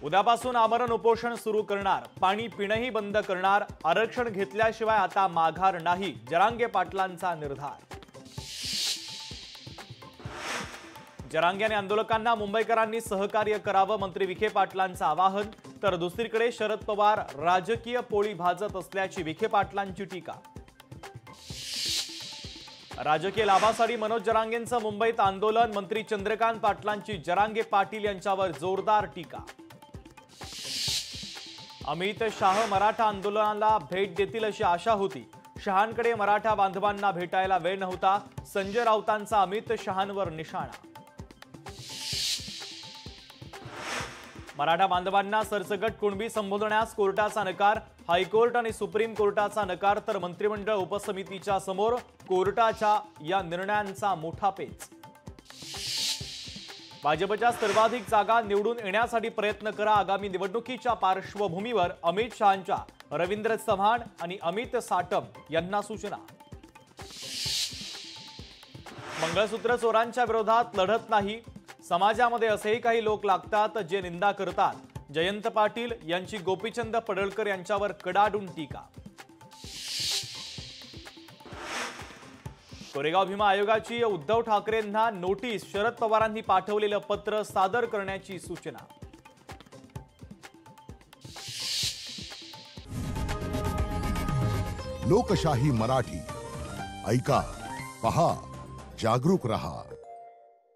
उद्यापासून आमरण उपोषण सुरू करणार, पाणी पिणंही बंद करणार, आरक्षण घेतल्याशिवाय आता माघार नाही, जरांगे पाटलांचा निर्धार। जरांगे आणि आंदोलकांना मुंबईकरांनी सहकार्य करावं, मंत्री विखे पाटलांचं आवाहन। तर दुसरीकडे शरद पवार राजकीय पोळी भाजत असल्याची विखे पाटलांची टीका। राजकीय लाभासाठी मनोज जरांगेंचं मुंबईत आंदोलन, मंत्री चंद्रकांत पाटलांची जरांगे पाटील यांच्यावर जोरदार टीका। अमित शाह मराठा आंदोलनाला भेट देतील अशी आशा होती, शहांकडे मराठा बांधवांना भेटायला वेळ नव्हता, संजय राऊतांचा अमित शहांवर निशाणा। मराठा बांधवांना सरसकट कुणबी संबोधण्यास कोर्टाचा नकार, हायकोर्ट आणि सुप्रीम कोर्टाचा नकार, तर मंत्रिमंडळ उपसमितीच्या समोर कोर्टाच्या या निर्णयांचा मोठा पेच। भाजपच्या सर्वाधिक जागा निवडून येण्यासाठी प्रयत्न करा, आगामी निवडणुकीच्या पार्श्वभूमीवर अमित शहांच्या रवींद्र चव्हाण आणि अमित साटम यांना सूचना। मंगळसूत्र चोरांच्या विरोधात लढत नाही, समाजामध्ये असेही काही लोक लागतात जे निंदा करतात, जयंत पाटील यांची गोपीचंद पडळकर यांच्यावर कडाडून टीका। कोरेगाव भीमा आयोगाची उद्धव ठाकरेंना नोटीस, शरद पवारांनी पाठवलेलं पत्र सादर करण्याची सूचना। लोकशाही मराठी ऐका, पहा, जागरूक रहा।